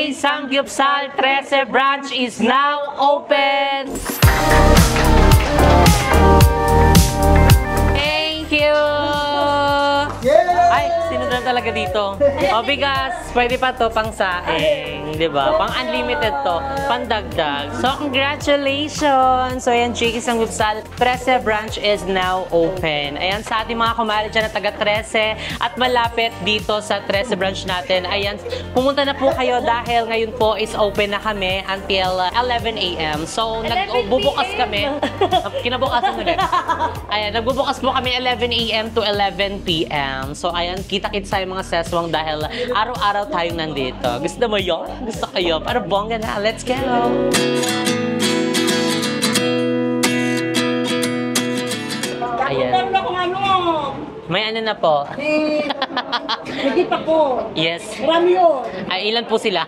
JK Samgyupsal 13 branch is now open! Thank you! Ay, sinundan talaga dito. O, bigas, pwede pa to pang saing, di ba? Pang unlimited to, pandagdag. So, congratulations! So, ayan, JK Samgyupsal 13 branch is now open. Ayan, sa ating mga kumari dyan na taga 13 at malapit dito sa 13 branch natin. Ayan, pumunta na po kayo dahil ngayon po is open na kami until 11 a.m. So, nagbubukas kami. Kinabukasan ulit. Ayan, nagbubukas po kami 11 a.m. to 11 p.m. So, ayan, kita-kits tayo mga seswang dahil araw-araw tayong nandito. Gusto mo yun? Gusto kayo? Para bongga na. Let's go! Ayan. May ano na po? Hindi pa po. Yes. Marami yun. Ay, ilan po sila?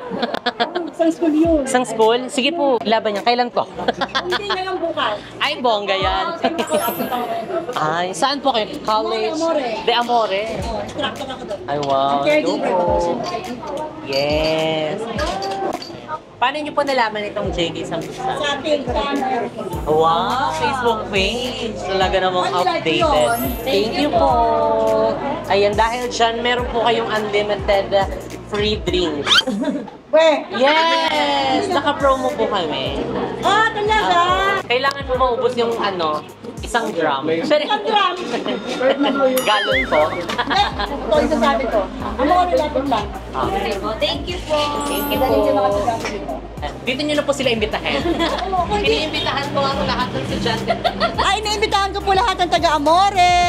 Isang school yun. Isang school? Sige po, laban niya. Kailan po? Hindi na lang bukas. Ay, bongga yan. Ay, saan po kayo? College? De Amore. Instructor ako doon. Ay, wow. Caregiver ako. Yes. Paano niyo po nalaman itong JK Samgyupsal? Sa ating Wow, Facebook page. Talaga namang updated. Thank you po. Ayan, dahil dyan, meron po kayong unlimited free drinks. We! Yes! Naka-promo po kami. Ah, talaga? Kailangan mo maubos yung ano, 1 gram. Isang gram. Galon po. Ito, isa sabi ko. Ano ko nilapit lang? Thank you po. Thank you po. Dito nyo na po sila imbitahin. Iniimbitahan ko ako lahat ng estudyante. Ay, iniimbitahan ko po lahat ng taga-Amore,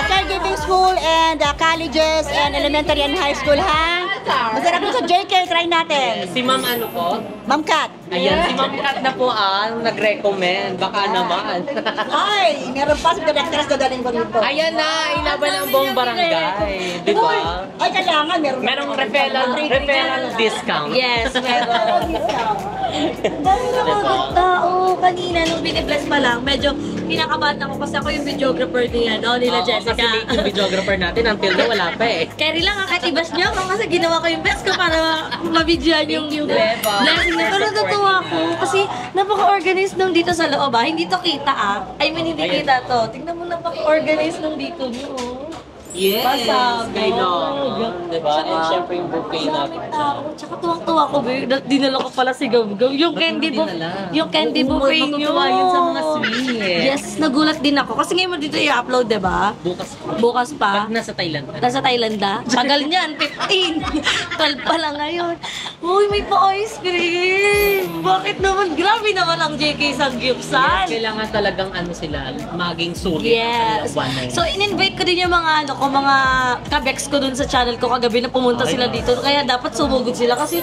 caregiving school, and colleges, and elementary and high school, ha? Masarap po sa JK, try natin. Si Ma'am ano po? Ma'am Kat. Ayan, si Ma'am Kat na po ang nag-recommend. Baka naman. Ay, meron pa sa directors na daling ko dito. Ayan na, ilaban ang buong barangay. Di ba? Ay, kailangan meron. Merong referral discount. Yes, meron. Dahil mga tao, kanina nung binibless pa lang, medyo kinakabahan ako kasi ako yung videographer nila Jessica. Kasi late yung videographer natin, until na wala pa eh. Carry lang ang katibas niyo ako kasi ginawa ko yung best ko para mabidyoan yung blessing na. Pero natutuwa ko kasi napaka-organized nung dito sa loob Hindi to kita I mean, hindi kita to. Tingnan mo napaka-organized nung dito nyo. Yes! Pasabog. Diba? And syempre yung buffet natin. Tsaka tuwang-tuwa ko, dinala ko pala si Gaw-Gaw. Yung candy buffet nyo. Matutuwa yun sa mga sweet. Yes, nagulat din ako. Kasi ngayon mo dito i-upload, diba? Bukas pa. Pag nasa Thailand. Nasa Thailand na? Tagal niyan, 15. 12 pa lang ngayon. Uy, may pa-ice cream. Bakit naman? Grabe naman ang JK Samgyupsal. Kailangan talagang ano sila, maging sulit. Yes. So, in-invite ko din yung mga mga kabeks ko dun sa channel ko kagabi na pumunta sila dito. Kaya dapat sumugod sila kasi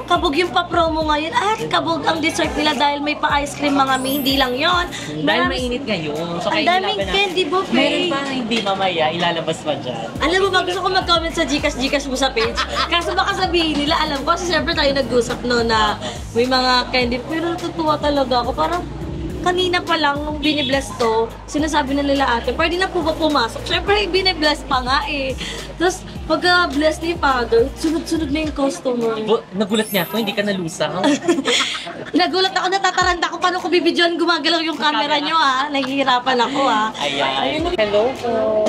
kabog yung pa-promo ngayon at kabog ang dessert nila dahil may pa-ice cream mga hindi lang yon. Dahil mainit ngayon. So, ang daming candy buffet. Meron pa hindi mamaya, ilalabas pa dyan. Alam mo ba, gusto ko mag-comment sa Gcash mo sa page. Kaso baka sabihin nila, alam ko, kasi siyempre tayo nag-usap no na may mga candy. Pero natutuwa talaga ako. Parang kanina pa lang, nung binibless to, sinasabi na nila ate, pwede na po ba pumasok? Siyempre, binibless pa nga eh. Tapos, pagka-bless ni Father, sunod-sunod na yung customer. Nagulat niya ako, hindi ka nalusang. Nagulat ako, natataranta ako, paano ko bibidyoan, gumagalaw yung camera nyo ha. Nahihirapan ako ha. Ayan. Hello po.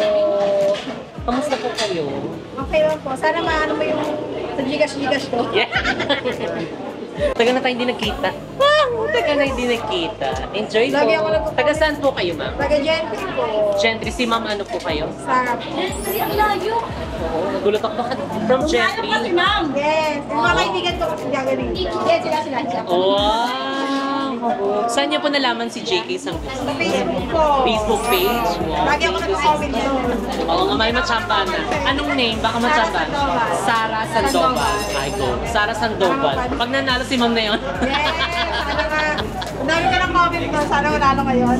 Kamusta po kayo? Okay lang po. Sana maano mo yung sa Gcash ko. Yeah. Taga na tayo hindi nagkita. Taga na hindi nagkita. Enjoy po. Lagi ako nagpo-comment. Taga saan po kayo, ma'am? Taga-Gentry po. Gentry, si ma'am ano po kayo? Sarap. Ang layo. Oo, nagulat ako. Bakit from Gentry? Ma'am. Yes. Yung mga kaibigan ko kasi gagawin. Yes, sila. Wow! Saan niyo po nalaman si JK Samgyupsal? Sa Facebook po. Facebook page? Wow. Lagi ako nag-comment doon. Oo nga, may matsamba na. Anong name? Baka matsamba na. Sara Sandoval. Ay, go. Sara Sandoval. Pag nanalo si ma'am na yun. Yes. Sana ka. Dami ka ng comment ko. Sana manalo ngayon.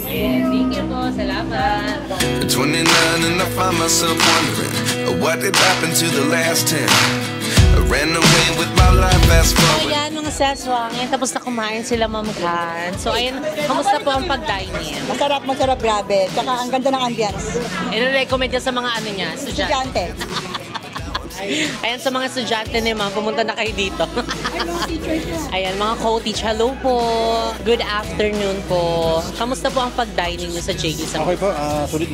Yeah, thank you po. Salamat. 29 and I find myself wondering what did happen to the last 10. I ran away with my life fast forward. Ayan mga saswang, ngayon tapos na kumain sila Ma'am Kat. So ayun, kamusta po ang pag-dine-in? Masarap, grabe. Tsaka ang ganda ng ambience. I-recommend niya sa mga ano niya, estudyante. Estudyante. Ayan, sa mga estudyante ni ma'am, pumunta na kayo dito. Ayan, mga co-teach, hello po. Good afternoon po. Kamusta po ang pag-dining niyo sa JK Sam? Okay po,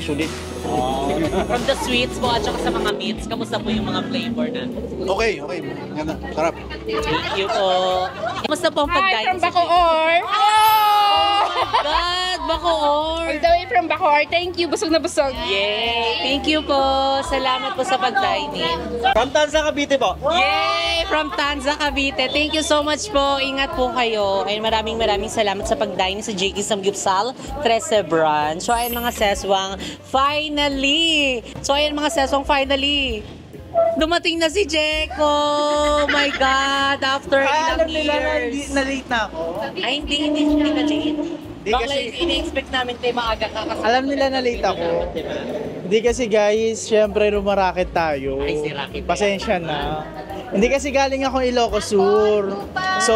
sulit. From the sweets po at saka sa mga meats, kamusta po yung mga flavor na? Okay. Ganda, sarap. Thank you po. Kamusta po ang Hi, pag-dining from sa Bacoor. God, Bacoor! All the way from Bacoor. Thank you. Busog na busog. Yay! Thank you po. Salamat po sa pag-dining. From Tanza, Cavite po. Yay! From Tanza, Cavite. Thank you so much po. Ingat po kayo. Ayun, maraming salamat sa pag-dining sa JK Samgyupsal 13 branch. So, ayun mga seswang, finally! Dumating na si Jeko! Oh my God! After ilang years. Na-late na ako. Ay, hindi na late. Bakla, ini-expect namin tayo maaga ka kasi. Alam nila na late ako. Hindi kasi guys, syempre rumaraket tayo. Ay, si Rocky pa. Pasensya na. Hindi kasi galing akong Ilocos Sur. So,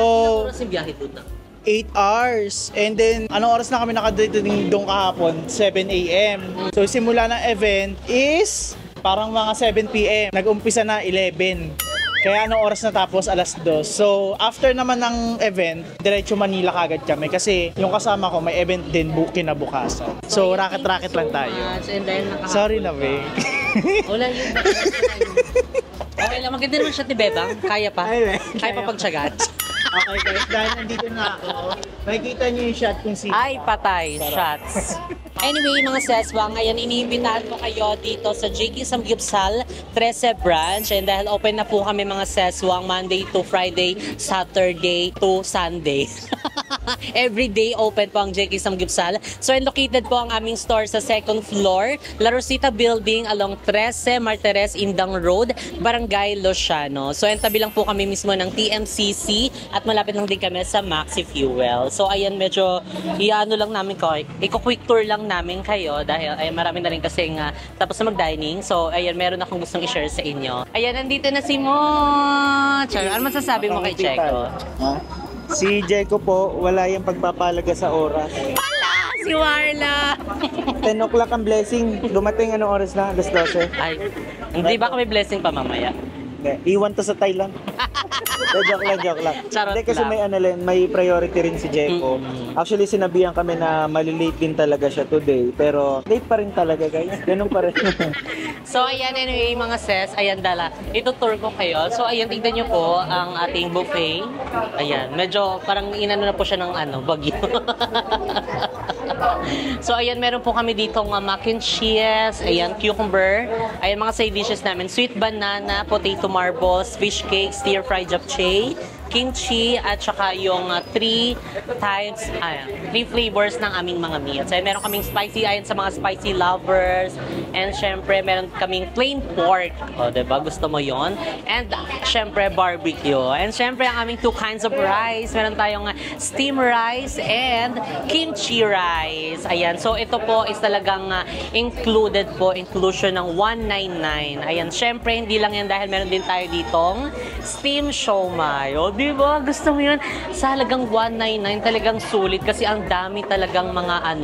Oras yung biyahe doon na. 8 hours. And then, anong oras na kami nakadating doon kahapon? 7 a.m. So, simula ng event is parang mga 7 p.m. Nag-umpisa na 11. Kaya anong oras natapos? Alas 2. So, after naman ng event, diretso Manila kagad kami. Kasi yung kasama ko, may event din kinabukasan. So, racket-racket lang tayo. And then, Sorry na, Beng. Wala yun. Okay lang, maganda naman shot ni Bebang. Kaya pa. Kaya pa pagtsagat. Okay guys, dahil nandito na ako, makikita niyo yung shot kung sino. Ay, patay. Shots. Anyway, mga seswang, ayan, iniimbitahan ko kayo dito sa JK Samgyupsal 13 branch. And dahil open na po kami mga seswang, Monday to Friday, Saturday to Sunday. Every day open po ang JK Samgyupsal. So, and located po ang aming store sa second floor, La Rosita Building along 13 Martires Indang Road, Barangay Losiano. So, and tabi lang po kami mismo ng TMCC at malapit lang din kami sa Maxi Fuel. So, ayan, medyo iano lang namin ko. Iko-quick tour lang namin kayo dahil ay marami na rin kasi nga tapos na mag-dining. So, ayan, meron akong gustong i-share sa inyo. Ayan, nandito na si Mo. Char, ano masasabi mo kay Checo? Si Jeko po, wala yung pagpapalaga sa oras. Si Warla! 10 o'clock ang blessing. Dumating anong oras na? Alas 12. Ay, hindi ba kami blessing pa mamaya? Hindi. Iwan to sa Thailand. Joke lang. Charot Hindi kasi lang. may priority rin si Jeko. Actually, sinabihan kami na malilate din talaga siya today. Pero late pa rin talaga guys. Ganun pa rin. So, ayan, anyway, mga sis, ayan, dala. Ito-tour ko kayo. So, ayan, tignan nyo po ang ating buffet. Ayan, medyo parang inano na po siya ng bagyo. So, ayan, meron po kami dito ng mac and cheese, ayan, cucumber, ayan, mga side dishes namin, sweet banana, potato marbles, fish cake, stir-fried japchae, kimchi, at saka yung 3 flavors ng aming mga meats. Ayan, meron kaming spicy, ayan, sa mga spicy lovers, and syempre, meron kaming plain pork, o, diba, gusto mo yon, and syempre, barbecue, and syempre, ang aming 2 kinds of rice, meron tayong steam rice and kimchi rice. Ayan, so ito po is talagang inclusion ng 199. Ayan, syempre, hindi lang yan dahil meron din tayo ditong steam siomai. O, diba? Gusto mo yun? Sa halagang 199, talagang sulit kasi ang dami talagang mga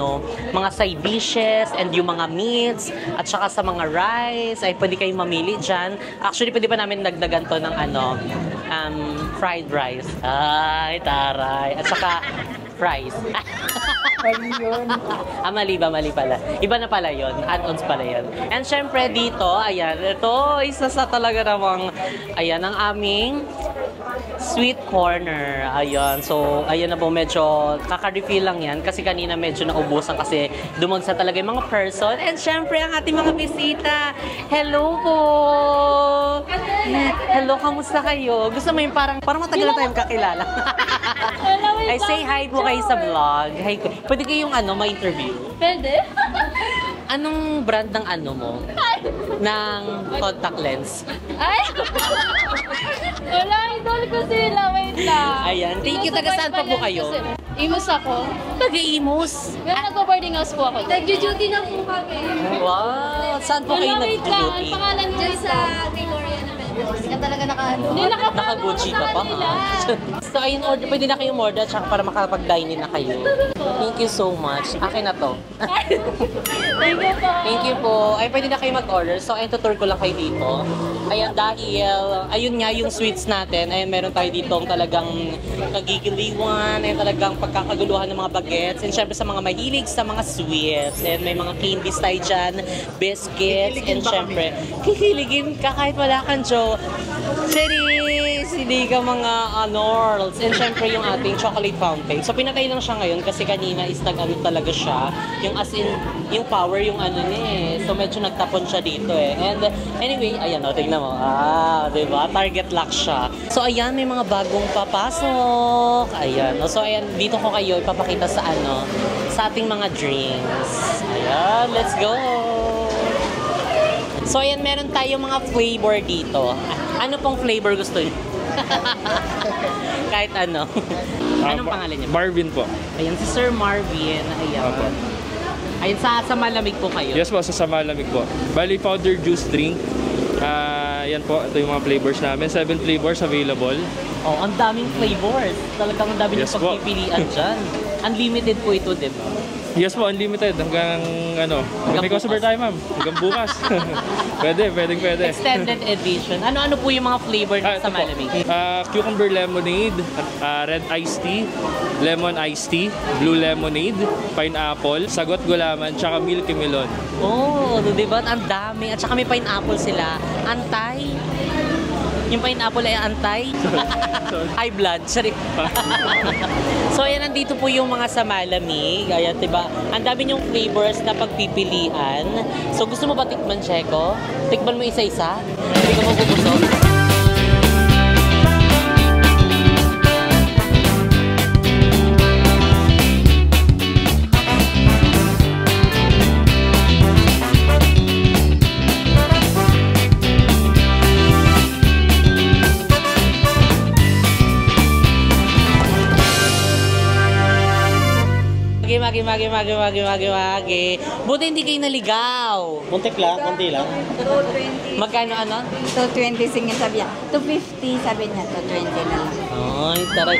mga side dishes and yung mga meats at saka sa mga rice ay pwede kayong mamili dyan. Actually, pwede pa namin dagdagan to ng fried rice. Ay, taray. At saka fries. Mali pala. Iba na pala yun. Add-ons pala yun. And syempre dito, ayan, ito, isa sa talaga namang, ayan, ang aming sweet corner. Ayan. So, ayan na po, medyo kaka-refill lang yan kasi kanina medyo naubusan kasi dumagsa talaga yung mga person. And syempre, ang ating mga bisita. Hello po! Hello, kamusta kayo? Gusto mo yung parang matagal na tayong kakilala. Ay, say hi po kayo sa vlog. Hi, pwede kayong ma-interview? Pwede? Anong brand ng mo? Ng contact lens? Ay! Wala, idol ko sila. Wait lang. Ayan. Thank you. Taga saan pa po kayo? Imus ako. Taga-Imus. Pero nagpo-boarding house po ako. Nag-duty na po kami. Wow. Saan po kayo nag-duty? Pangalan niya sa Gregoria na Mendoza. ka talaga Naka-Gucci ka pa, ha? So, ayun, order. Pwede na kayong order tsaka para makapag-dine-in na kayo. Thank you so much. Akin na to. Thank you po. Thank you po. Ay, pwede na kayo mag-order. So, ayun, tutur ko lang kayo dito. Ayan, dahil, ayun nga yung sweets natin. Ayun, meron tayo dito talagang kagigiliwan. Ayun, talagang pagkakaguluhan ng mga bagets. And syempre sa mga mahilig sa mga sweets. And may mga candies tayo dyan, biscuits. And syempre, kikiligin ka kahit wala kang joke. Cheris! Hindi ka mga anorls. And syempre yung ating chocolate fountain. So pinatay lang siya ngayon kasi kanina is nag-ano talaga siya. Yung as in, yung power yung ano niya eh. So medyo nagtapon siya dito eh. And anyway, ayan o, tingnan mo. Diba? Target lock siya. So ayan, may mga bagong papasok. Ayan. So ayan, dito ko kayo ipapakita sa ano, sa ating mga drinks. Ayan, let's go! So ayan, meron tayong mga flavor dito. Ano pong flavor gusto niyo? Kahit ano. Anong pangalan niya? Marvin po. Ayan, si Sir Marvin. Ayan. Opo. Ayun, sa malamig po kayo. Yes po, sa malamig po. Bali powder juice drink. Yan po, ito yung mga flavors namin. 7 flavors available. Oh, ang daming flavors. Talagang ang daming Yes po. pagpipilian dyan. Unlimited po ito, di ba? Yes po, unlimited. Hanggang may customer tayo, ma'am. Hanggang bukas. pwede. Extended edition. Ano-ano po yung mga flavor na sa ito po. malamig? Cucumber lemonade, red iced tea, lemon iced tea, blue lemonade, pineapple, sagot gulaman, tsaka milky melon. Oh, di ba? Ang dami. At saka may pineapple sila. Antay. Yung pineapple ay antay. High blood. Sorry. So, ayan, nandito po yung mga sa malamig. Ayan, diba? Ang dami yung flavors na pagpipilian. So, gusto mo ba tikman, Checo? Tikman mo isa-isa? Hindi ka mabubusog? Magi. Buti hindi kayo naligaw. Muntik lang, konti lang. 220. Magkano ano? 220 singin sabi niya. 250 sabi niya. 220 na lang. Ay, taray.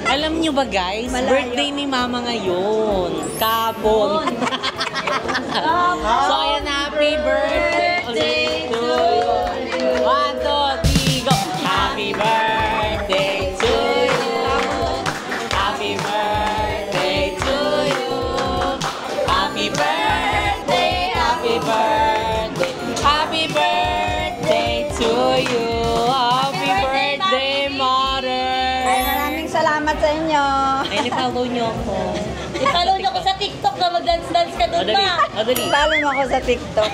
Alam niyo ba guys, Malayo. birthday ni Mama ngayon. Kapon. So ayan, happy birthday to you. 1, 2, 3, go. Happy birthday to you. Happy birthday to you. Happy birthday, happy birthday. Happy birthday to you. Happy birthday, Mother. Ay, maraming salamat sa inyo. Ay, follow niyo ako. I-follow niyo ko sa TikTok na mag-dance-dance ka doon Madali, na. madali. Follow mo ako sa TikTok.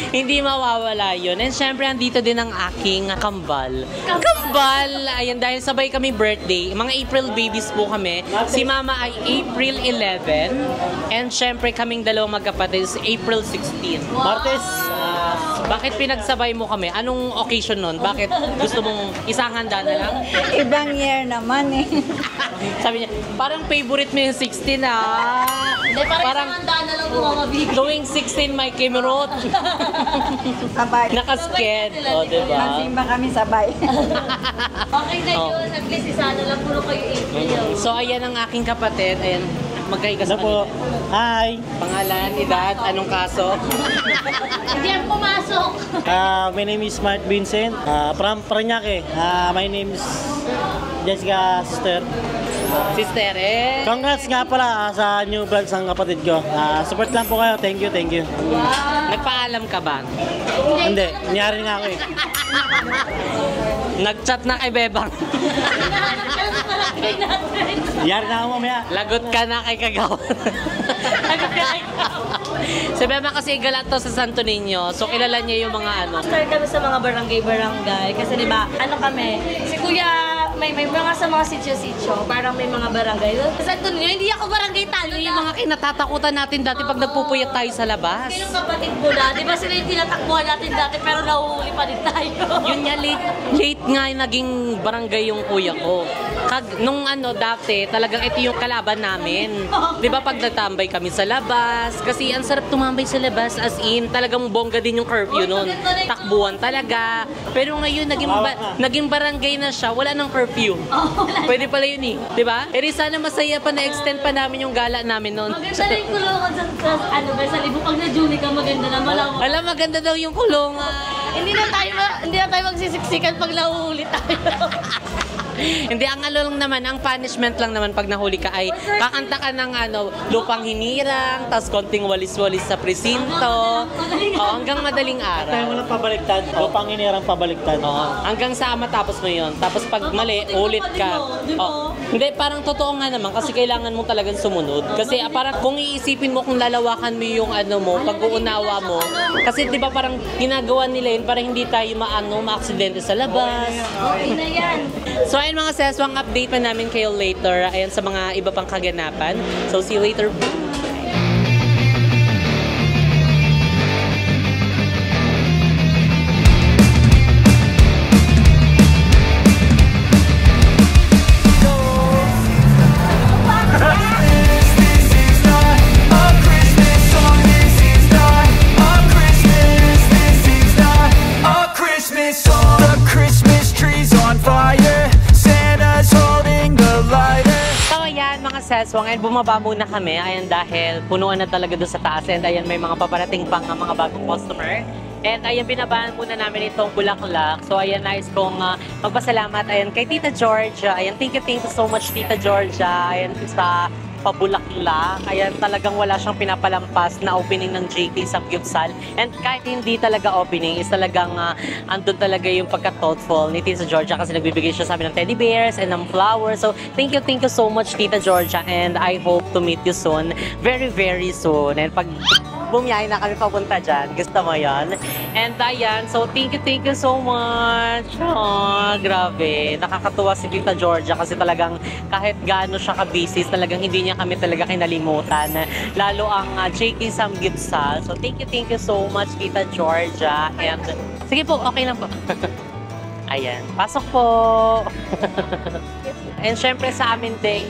Hindi mawawala yun. And syempre, andito din ang aking kambal. Kambal! Ayan, dahil sabay kami birthday. Mga April babies po kami. Si Mama ay April 11. And syempre, kaming dalawang magkapatid is April 16. Martes. Bakit pinagsabay mo kami? Anong occasion nun? Bakit gusto mong isang handa na lang? Ibang year naman eh. Sabi niya, parang favorite mo yung 16 ah. Hindi, parang handa na lang bumamabigay. Going 16, my Kimerot. Sabay. Nakasket. O, diba? Magsimba kami sabay. Okay na Oh. yun. At least isa na lang puro kayo April. So, ayan ang aking kapatid. Ayan, magkaigas Ano po? Hi. Pangalan, edad, anong kaso? Hindi yan pumasok. My name is Mark Vincent. From Parañaque. My name is Jessica Sister. Sister, eh. Congrats nga pala sa new vlog ng kapatid ko. Support lang po kayo. Thank you. Nagpaalam ka ba? Hindi, nangyari nga ako eh. Nag-chat na kay Bebang. Hinahanap ka lang sa barangay natin. Nangyari na ako mamaya. Lagot ka na kay Kagawan. Lagot ka kay Kagawan. Si Bebang kasi galat to sa Santo Niño. So, kilala niya yung mga ano. Start kami sa mga barangay. Kasi di ba, ano kami, si Kuya, may mga sa mga sityo-sityo, parang may mga barangay. Sa Santo Niño, hindi ako barangay talo Ano yung mga kinatatakutan natin dati pag nagpupuyat tayo sa labas? Yung kapatid mo na, di ba sila yung tinatakbuhan natin dati pero nahuhuli pa din tayo. Yun nga, late nga yung naging barangay yung kuya ko. Nung dati, talagang ito yung kalaban namin. Di ba pag nagtambay kami sa labas, kasi ang sarap tumambay sa labas, as in, talagang bongga din yung curfew nun. Takbuhan talaga. Pero ngayon, naging barangay na siya, wala nang curfew. Pwede pala yun eh. Di ba? Sana masaya pa na-extend pa namin yung gala namin nun. Maganda na yung kulungan sa libo. Pag na-Juni ka, maganda na malawak. Alam, maganda daw yung kulungan. Hindi na tayo magsisiksikan pag nahuhuli tayo. Hindi, ang lang naman, ang punishment lang naman pag nahuli ka ay kakanta ka ng lupang hinirang, tapos konting walis-walis sa presinto. Hanggang madaling araw. Tayo mo lang pabaliktad. Lupang hinirang pabaliktad. Hanggang sa matapos mo yun. Tapos pag mali, ulit ka. Hindi, parang totoo nga naman kasi kailangan mo talagang sumunod. Kasi parang kung iisipin mo kung lalawakan mo yung pag-uunawa mo. Kasi di ba parang ginagawa nila yun para hindi tayo ma-aksidente sa labas. Okay na yan. So ayun mga seswang, update pa namin kayo later. Ayan sa mga iba pang kaganapan. So see you later. Seswang, and bumaba muna kami. Ayan, dahil punuan na talaga doon sa taas. And ayan, may mga paparating pang mga bagong customer. And ayan, binabaan muna namin itong bulaklak. So ayan, nais kong magpasalamat ayan, kay Tita Georgia. Ayan, thank you so much, Tita Georgia. Ayan, sa pabulaklak. Ayan, talagang wala siyang pinapalampas na opening ng JK Samgyupsal. And kahit hindi talaga opening, is talagang andun talaga yung pagka-thoughtful ni Tita Georgia kasi nagbibigay siya sa amin ng teddy bears and ng flowers. So, thank you so much, Tita Georgia. And I hope to meet you soon. Very, very soon. And pag bumiyahin na kami papunta dyan, gusto mo yan? And ayan, so thank you so much. Grabe. Nakakatuwa si Tita Georgia kasi talagang kahit gaano siya ka-busy, talagang hindi niya kami talaga kinalimutan. Lalo ang JK Samgyupsal. So thank you so much, Tita Georgia. And sige po, okay na po. Ayan, pasok po. And syempre sa amin ding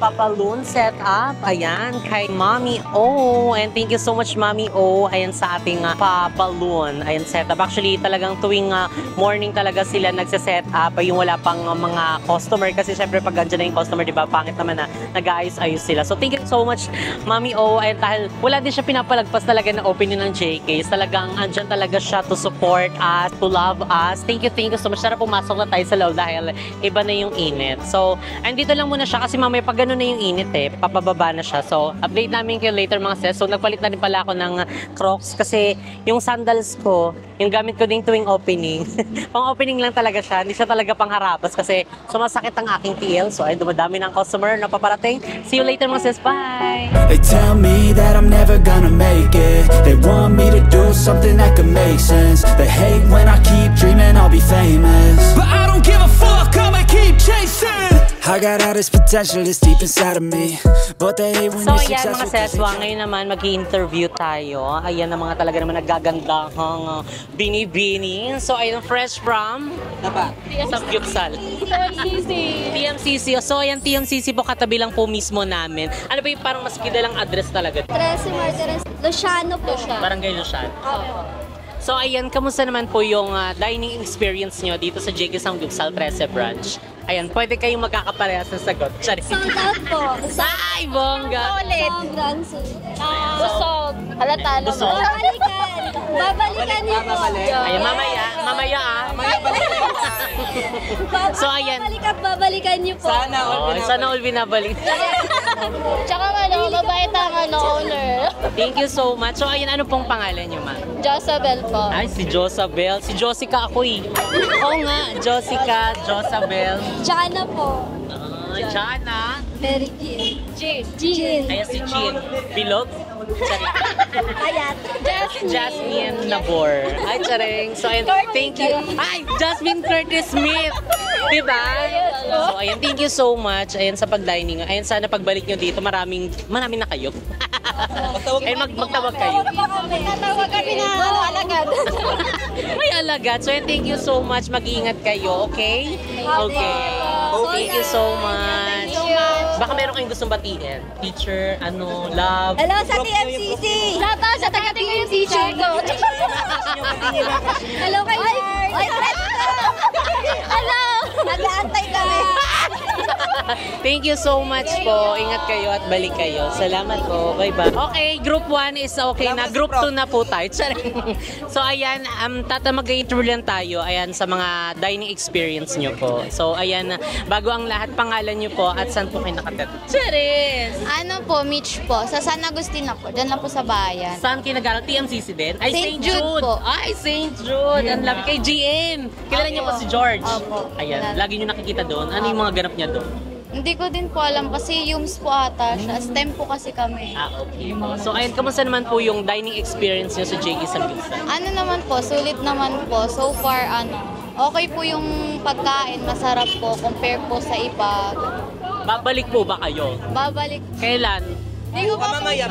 papaloon setup. Ayan, kay Mommy O. And thank you so much, Mommy O. Ayan, sa ating papaloon. Ayan, setup. Actually, talagang tuwing morning talaga sila nagse-set up. Yung wala pang mga customer. Kasi syempre, pag andyan na yung customer, di ba, pangit naman na nag-aayos-ayos sila. So, thank you so much, Mommy O. Ayan, dahil wala din siya pinapalagpas talaga na opening ng JK. Talagang andyan talaga siya to support us, to love us. Thank you so much. Tara, pumasok na tayo sa loob dahil iba na yung init. So, andito lang muna siya kasi mamaya pag na yung init papababa na siya. So, update namin kayo later mga sis. So, nagpalit na rin pala ako ng Crocs kasi yung sandals ko, yung gamit ko din tuwing opening. Pang opening lang talaga siya. Hindi siya talaga pangharapos kasi sumasakit ang aking TL. So, ay dumadami ng customer na paparating. See you later mga sis. Bye! They tell me that I'm never gonna make it. They want me to do something that could make sense. They hate when I keep dreaming I'll be famous, but I don't give a fuck, I'ma keep chasing. I got all this potential that's deep inside of me, but they hate when you're successful. So, ayan mga seswa, ngayon naman mag-i-interview tayo. Ayan na mga talaga naman nagagandahang bini-bini. So, ayun, fresh from Samgyupsal. TMCC. So, ayan, TMCC po, katabi lang po mismo namin. Ano ba yung parang mas kidalang address talaga? Trece Martires, Luciano po siya. Barangay Luciano. So, ayan, kamusta naman po yung dining experience nyo dito sa JK Samgyupsal Trece Branch? Ayan, pwede kayong magkakaparehas ng sagot. Sorry. Sold out po. Ay, bongga! Sobrang sold. Busog. Halata naman. Babalikan. Babalikan niyo po. Ayan, mamaya So, ayan. Babalikan niyo po. Sana all binabalik. Tsaka mabait ang owner. Thank you so much. So, ayan, ano pong pangalan niyo, ma'am? Josabel po. Ay, si Josabel. Si Josica ako eh. Oo nga, Josica, Josabel. Jana po. Jana. Very cute. Jean. Ayan si Jean. Bilog. Ayat. Jasmine Nabor. Ay, charing. So, ayan, thank you. Ay, Jasmine Curtis Smith. Diba? So, ayan, thank you so much. Ayan, sa pag-dining. Ayan, sana pagbalik nyo dito, marami na kayo. Ayun, magtawag kayo. Tatawag kami na alagad. May alagad. So, ayan, thank you so much. Mag-iingat kayo, okay? Okay. Thank you so much. Baka meron kayong gustong batiin. Teacher, love. Hello sa TFCC! Shout out sa taga-tingin yung teacher ko. Hello kay Mark! Ay, hello! Nag-aantay kami. Thank you so much po. Ingat kayo at balik kayo. Salamat po. Bye-bye. Okay, group 1 is okay na. Group 2 na po tayo. So, ayan, mag-interview lang tayo. Ayan, sa mga dining experience nyo po. So, ayan, bago ang lahat, pangalan nyo po at saan po kayo nakatet? Charis! Ano po, Mitch po. Sa San Agustin ako. Diyan lang po sa bayan. Saan kayo nag-aaral? TMCC din? Ay, St. Jude po. Ay, St. Jude. Ang love kay GM. Kilala niyo po si George. Opo. Ayan, lagi niyo nakikita doon. Ano yung mga ganap niya doon? Hindi ko din po alam kasi UMS po ata siya. STEM po kasi kami. Okay. So, ayun, kamusta naman po yung dining experience niyo sa JK Samgyeopsal? Ano naman po, sulit naman po. So far, okay po yung pagkain. Masarap po compare po sa iba. Babalik po ba kayo? Babalik. Kailan? Hindi ko pa mamaya.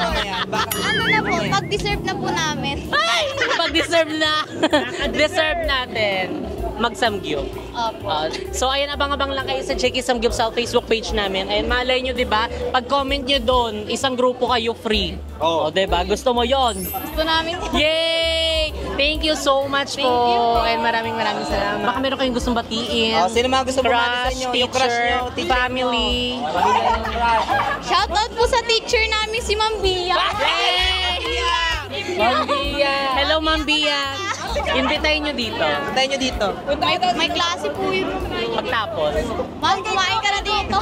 Ano na po, pag-deserve na po namin. Ay! Pag-deserve na. Deserve natin. Mag-samgyup. Opo. So, ayan, abang-abang lang kayo sa JK Samgyeopsal Facebook page namin. Ayan, malay nyo, di ba? Pag-comment nyo doon, isang grupo kayo free. O, di ba? Gusto mo yon? Gusto namin. Yay! Thank you so much po. And maraming salamat. Baka meron kayong gustong batiin. Sino mga gusto bumati sa inyo? Yung crush nyo, teacher family. Shoutout po sa teacher namin, si Ma'am Bia. Ma'am Bia. Hello, Ma'am Bia. Invitayin nyo dito. May klase po yun. Pagtapos. Ma'am, kumain ka na dito.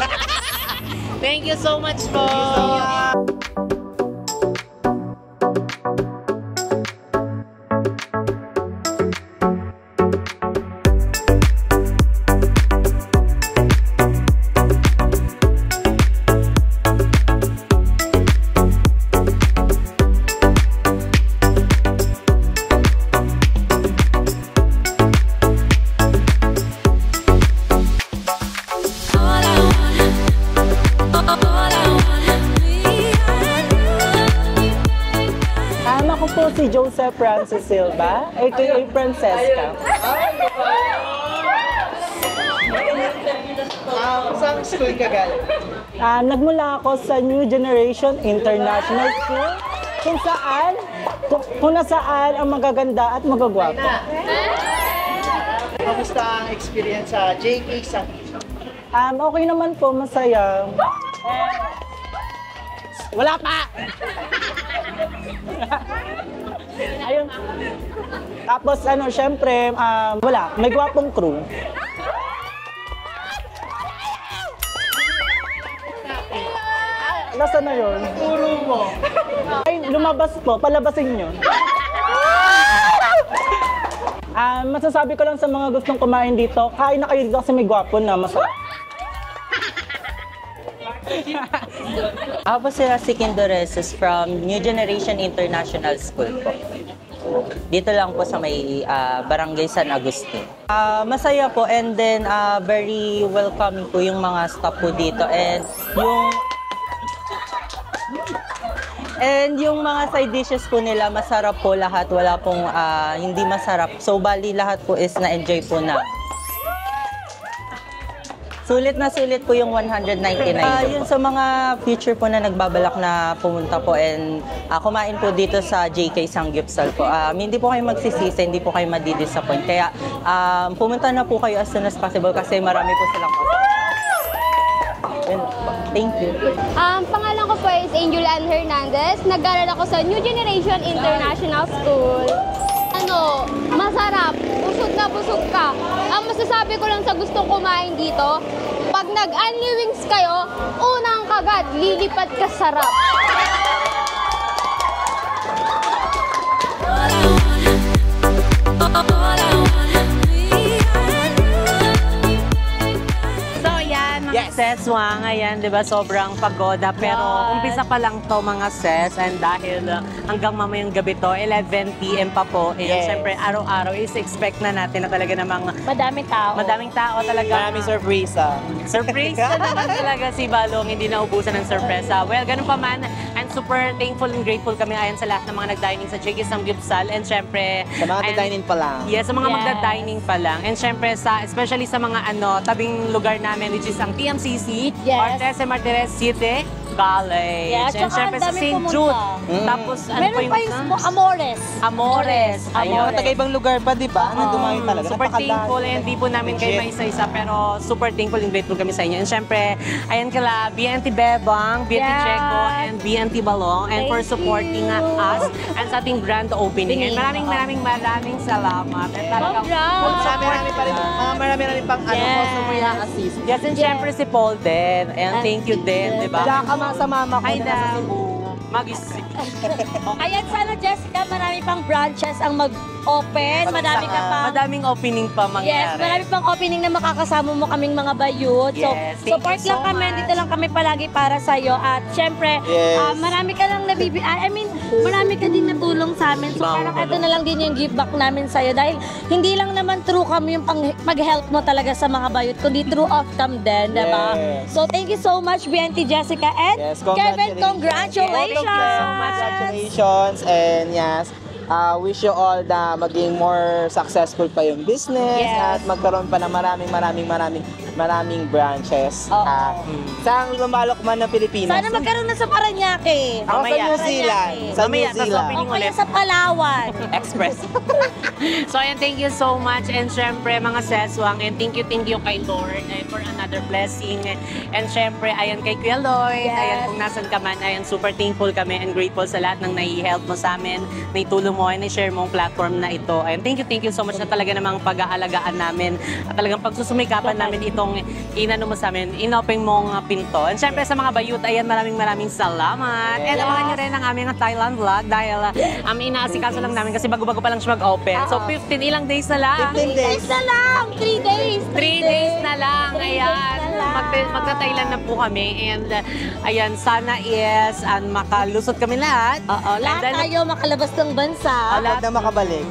Thank you so much po. Ako po si Joseph Francis Silva, aka Francesca. Saan school ka galing? Nagmula ako sa New Generation International School, kung nasaan ang magaganda at magagwapo. Kamusta ang experience sa JK Samgyeopsal? Okay naman po, masaya. Wala pa! Ayun. Tapos syempre, wala, may gwapong crew. Nasaan na yun? Puro mo. Ay, lumabas po, palabasin nyo. Masasabi ko lang sa mga gustong kumain dito, kain na kayo dito kasi may gwapo na masarap. Ako po si Kindoreses from New Generation International School po. Dito lang po sa may Barangay San Agustin. Masaya po and then very welcoming po yung mga staff po dito and yung mga side dishes po nila masarap po lahat, wala pong hindi masarap. So bali lahat po is na-enjoy po na. Sulit na sulit po yung 199. Yun sa mga future po na nagbabalak na pumunta po and kumain po dito sa JK Samgyeopsal po. Hindi po kayo magsisisi, hindi po kayo madi-disappoint. Kaya pumunta na po kayo as soon as possible kasi marami po silang Thank you. Pangalan ko po is Angel Ann Hernandez. Nag-aaral ako sa New Generation International School. Masarap. Busog na busog ka. Ang masasabi ko lang sa gustong kumain dito, pag nag-Unli Wings kayo, unang kagad, lilipat ka sarap. So yan, yes. seswang, ayan, di ba, sobrang pagoda. Pero umpisa pa lang to mga ses. And dahil hanggang mamayang gabi to, 11 p.m. pa po. And syempre, araw-araw is expect na natin na talaga namang Madaming tao. madaming tao talaga. Maraming surprise. Surprise na naman talaga si Balong, hindi naubusan ng sorpresa. Well, ganun pa man, I'm super thankful and grateful kami ayan sa lahat ng mga nag-dining sa JK Samgyupsal. And syempre, Sa mga nagda-dining pa lang. yes, sa mga magda-dining pa lang. And syempre, especially sa mga tabing lugar namin, which is ang TMCC, or Trece Martires City College. Yes, And tsaka syempre ang sa dami St. pumunta. Jude. Tapos, ano pa Meron yung pa yung Amores. Amores. Ayun. Mga taga-ibang lugar pa, di ba? Nandumayo talaga. Super thankful and hindi po namin kayo maisa-isa pero super thankful and grateful kami sa inyo. And syempre, ayan kala BNT Bebang, BNT Checo, and BNT Balong and for supporting us and sa ating grand opening. And maraming salamat. And talagang Marami pa rin. Marami pang customer i-assist. yes, and syempre si Paul din. And thank you din, di ba? Diyan ka sa mama ko Ay, na nasa Damu. Mag-isip. Ayan, sana Jessica, marami pang branches ang mag-open. Madami ka pa. Madaming opening pa mangyari. Yes, marami pang opening na makakasama mo kaming mga bayut. So, Yes, thank support you so lang kami. much. Dito lang kami palagi para sa'yo. At syempre, marami ka lang marami ka din natulong sa amin. So, parang ito na lang din yung give back namin sa'yo. Dahil hindi lang naman true kami yung pag-help mo talaga sa mga bayut, kundi true of them din, diba? So, thank you so much, BNT Jessica. And Kevin, congratulations! Thank you so much. Congratulations. And yes, wish you all na maging more successful pa yung business at magkaroon pa ng maraming branches. Saan lumalok man ng Pilipinas. Sana magkaroon na sa Paranaque. Ako sa New Zealand. Sa New Zealand. O kaya sa Palawan. Express. So, ayan, thank you so much. And syempre, mga seswang. And thank you kay Lord for another blessing. And syempre, ayan kay Kuya Lloyd. Ayan, kung nasan ka man, ayan, super thankful kami and grateful sa lahat ng nai-help mo sa amin, naitulong mo, and na-share mo ang platform na ito. Ayan, thank you so much na talaga namang pag-aalagaan namin at talagang pagsusumikapan namin itong inano mo sa amin, inopen mong pinto. And syempre, sa mga bayut, ayan, maraming salamat. And abangan nyo rin ang aming Thailand vlog dahil inaasikaso lang namin kasi bago-bago pa lang siya mag-open. So, 15 ilang days na lang. 15 days na lang. 3 days. 3 days na lang. Ayan. Magta-Thailand na po kami. And ayan, sana is makalusot kami lahat. Lahat tayo makalabas ng bansa. Lahat na makabalik.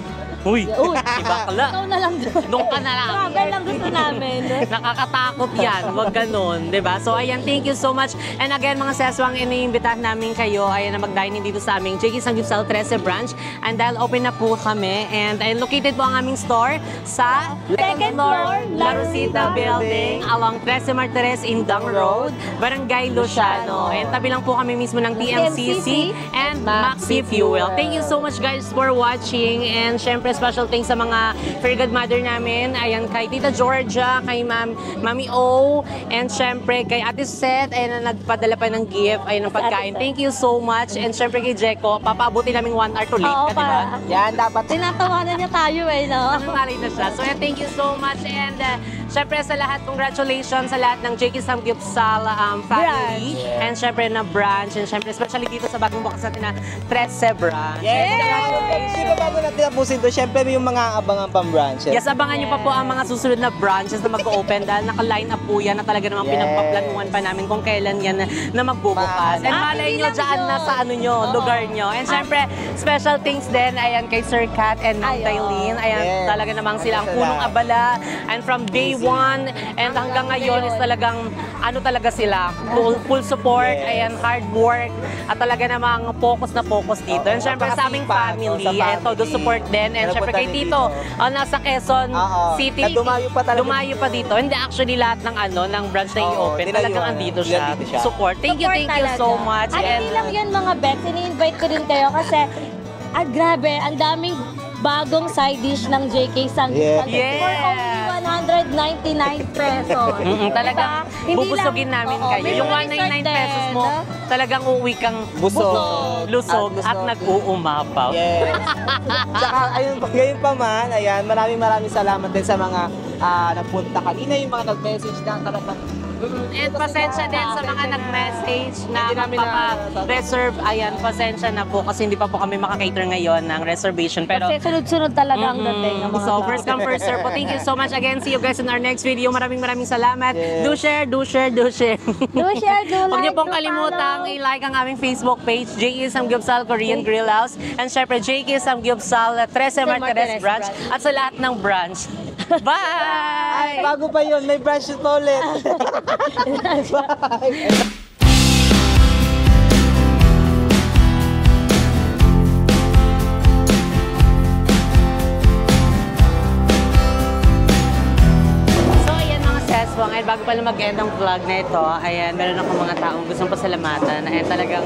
Uy, ibakla. Ikaw na lang doon. Doon ka na lang. Travel lang gusto namin. Nakakatakot yan. Huwag ganun. Diba? So, ayan, thank you so much. And again, mga seswang, iniimbitahan namin kayo, ayan, na mag-dining dito sa aming JK Samgyupsal Trece branch. And dahil open na po kami. And ayan, located po ang aming store sa second floor, La Rosita Building, along Trece Martires Indang Road, Barangay Luciano. And tabi lang po kami mismo ng TMCC and Maxi Fuel. Thank you so much, guys, for watching. And syempre, special thanks sa mga Fairy Godmother namin. Ayan, kay Tita Georgia, kay Mami O, and syempre kay Ate Seth, ayan, na nagpadala pa ng gift, ayan, ng pagkain. Thank you so much. And syempre kay Jeko, papaabuti namin 1 hour to late ka, diba? Yan, dapat. Tinatawanan niya tayo no? Nangyari na siya. So, ayan, thank you so much. And syempre sa lahat, congratulations sa lahat ng JK Samgyupsal family. And syempre na branch. And syempre, especially dito sa bagong bukas natin na Trece branch. Di ba bago natin tapusin to, syempre may yung mga abangan pang branches. Yes, abangan nyo pa po ang mga susunod na branches na mag-open dahil naka-line up po yan na talaga namang pinagpaplanuhan pa namin kung kailan yan na magbubukas. And malay nyo dyan na sa lugar nyo. And syempre, special thanks din, ayan, kay Sir Kat and Ma'am Dailene. Ayan, talaga namang sila ang punong abala. And from day one, and hanggang ngayon is talagang, talaga sila, full support, ayan, hard work, at talaga namang focus dito. And syempre sa aming family, and todo support din. And syempre kay Tito, nasa Quezon City, dumayo pa dito. Hindi actually lahat ng branch na i-open, talagang andito siya. Support. Thank you so much. At hindi lang yun mga bets, ini-invite ko din kayo kasi, grabe, ang daming bagong side dish ng JK Samgyupsal for only 199 pesos. Talagang bubusugin namin kayo. Yung 199 pesos mo, talagang uuwi kang lusog at nag-uumapaw. Yes. Tsaka, ayun pa man, ayan, maraming salamat din sa mga nagpunta kanina, yung mga nag-message na talagang And pasensya din sa mga nag-message na magpapa-reserve. Ayan, pasensya na po kasi hindi pa po kami makakater ngayon ng reservation. Pero Kasi sunod-sunod talaga ang dating ng mga so, tao. first come, first serve po. Thank you so much again. See you guys in our next video. Maraming salamat. Do share, do share, do share. Do share, do like, Huwag niyo pong do kalimutang follow. i-like ang aming Facebook page, J.E. Samgyupsal Korean Grill House. And syempre, J.K. Samgyupsal 13 Martires branch. At sa lahat ng branch. Bye! Ay, bago pa yun, may branch pa ulit. Bye! Ngayon, bago pala mag-end ang vlog na ito, ayan, meron akong mga taong gustong pasalamatan. Ayan, talagang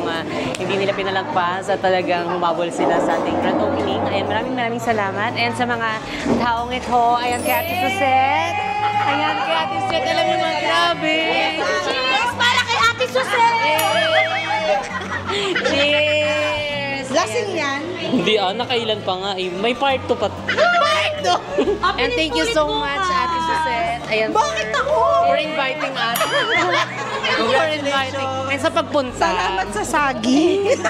hindi nila pinalagpas at talagang humabol sila sa ating grand opening. Ayan, maraming salamat. And sa mga taong ito, ayan, kay Ate Suset. Ayan, kay Ate Suset, alam niyo mga grabe. Cheers para kay Ate Suset! Cheers! Lasing yan. Hindi nakailan pa nga eh. May part 2 pa. Part 2? And thank you so much, Ate Suset. Ayan, bakit ako? for inviting us. For inviting. And sa pagpunta. Salamat sa saging.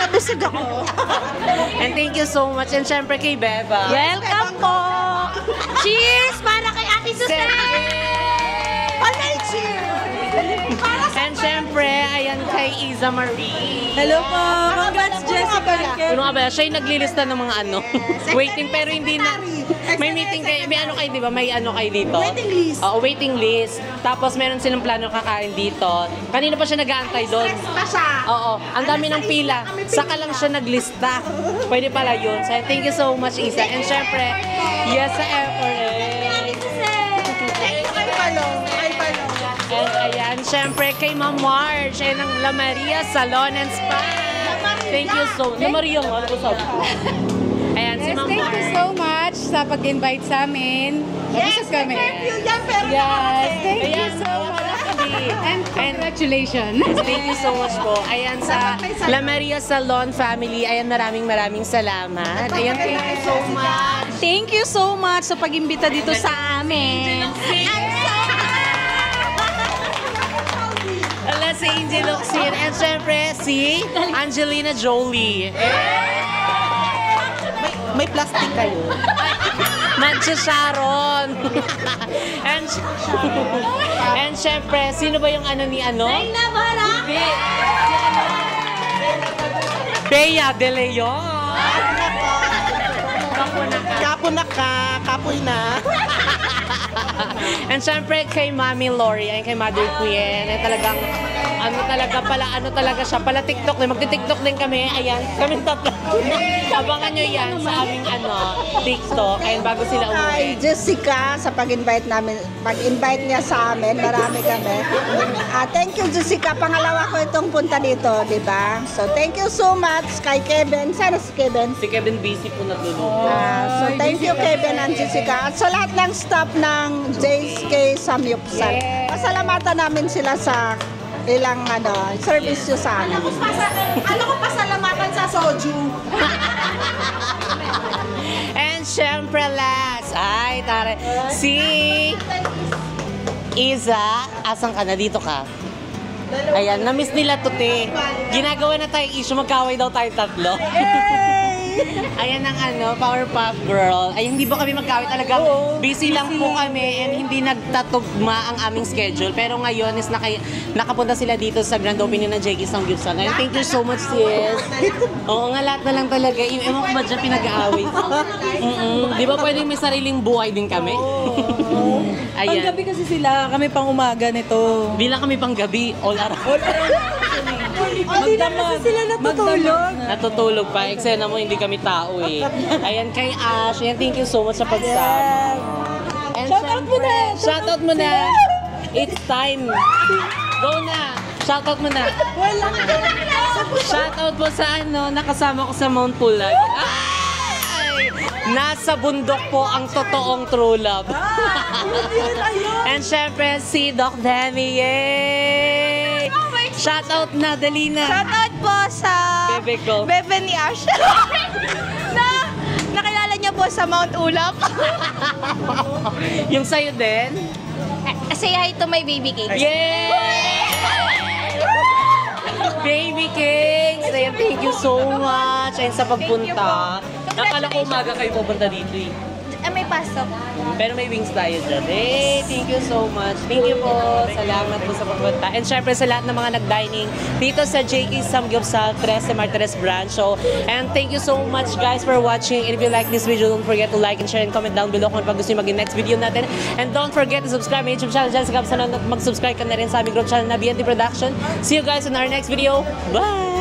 Nabusog ako. And thank you so much. And syempre kay Beba. Welcome po! Cheers para kay Ate Suset! Panay cheer! And syempre, ayan kay Iza Marie. Hello po! Congrats, Jessica! Ano nga ba? Siya yung naglilista ng mga waiting pero hindi na. May meeting kayo, may ano kayo, di ba? May ano kayo dito? Waiting list. Oo, waiting list. Tapos meron silang plano kakain dito. Kanina pa siya nag-aantay doon. Pa siya. Oo, ang dami ng pila. Saka lang siya naglista. Pwede pala yun. So, thank you so much, Isa. And syempre, yes sa FRS. Ay, palong. And ayan, syempre kay Ma'am Marge and ang La Maria Salon and Spa. Thank you so much. La Maria nga, ano sabi? Ayan, si Ma'am Thank you Marge. so much sa pag-invite sa amin. Nabusog kami. Yan, pero Yes, thank you Ayan, so much. actually. And congratulations. Thank you so much po. Ayan sa La Maria Salon family. Ayan, maraming salamat. Ayan, thank you so much. Thank you so much sa pag-imbita dito sa amin. Ala, si Angel Oxin. And syempre, si Angelina Jolie. May plastic kayo. Mancha Sharon. And syempre, sino ba yung ni Naina Baraki! Bea De Leon. Kapoy na. And syempre kay Mami Lori and kay Mother Queen. Ay talagang ano talaga siya. Pala TikTok din. Magti-TikTok din kami. Ayan, kami tatlo. Abangan nyo yan sa aming TikTok. Ayan, bago sila Kay umuwi. Jessica sa pag-invite niya sa amin, marami kami. Thank you, Jessica. Pangalawa ko itong punta dito, di ba? So, thank you so much kay Kevin. Sana si Kevin. Si Kevin busy po natulog. So, thank you, Kevin and Jessica. At sa lahat ng staff ng JK Samgyupsal. Pasalamatan namin sila sa ilang service nyo sa amin. Ano ko pasalamatan sa soju? And syempre last, ay tare, si Iza, asan ka na? Dito ka. Ayan, na-miss nila to, te. Ginagawa na tayong issue, magkaway daw tayo tatlo. Ayan ang Powerpuff Girl. Ay, hindi ba kami magkaway talaga? Busy lang po kami and hindi nagtatugma ang aming schedule. Pero ngayon is nakapunta sila dito sa grand opening ng JK Samgyupsal. And thank you so much, sis. Oo nga, lahat na lang talaga. Ewan ko ba dyan pinag-aaway? Di ba pwedeng may sariling buhay din kami? Ayan. Panggabi kasi sila, kami pang umaga nito. Bilang kami pang gabi, all around. Hindi na kasi sila natutulog. Natutulog pa. Eksena mo, hindi kami tao eh. Ayan, kay Ash. Ayan, thank you so much sa pagsama. And Shoutout mo na! Shoutout mo na! It's time! Go na! Shoutout mo na! Shoutout mo sa nakasama ko sa Mount Pulag. Ay! Nasa bundok po ang totoong true love. And syempre, si Doc Demi. Yay! Shoutout na, Dalina. Shoutout po sa Bebe ko. Bebe ni Ash. Nakilala niyo niya po sa Mount Ulap. Yung sa'yo din? Say hi to my baby cake. Yay! Baby Cakes! Ayan, thank you so much. Ayun sa pagpunta. Nakala ko umaga kayo pupunta dito eh. May pasok. Pero may wings tayo dyan. Hey, thank you so much. Thank you po. Salamat po sa pagpunta. And syempre sa lahat ng mga nag-dining dito sa JK Samgyupsal, 13 Martires Branch. So, and thank you so much guys for watching. And if you like this video, don't forget to like and share and comment down below kung pag gusto nyo maging next video natin. And don't forget to subscribe my YouTube channel dyan sa Kapsanan at mag-subscribe ka na rin sa aming group channel na BNT Production. See you guys in our next video. Bye!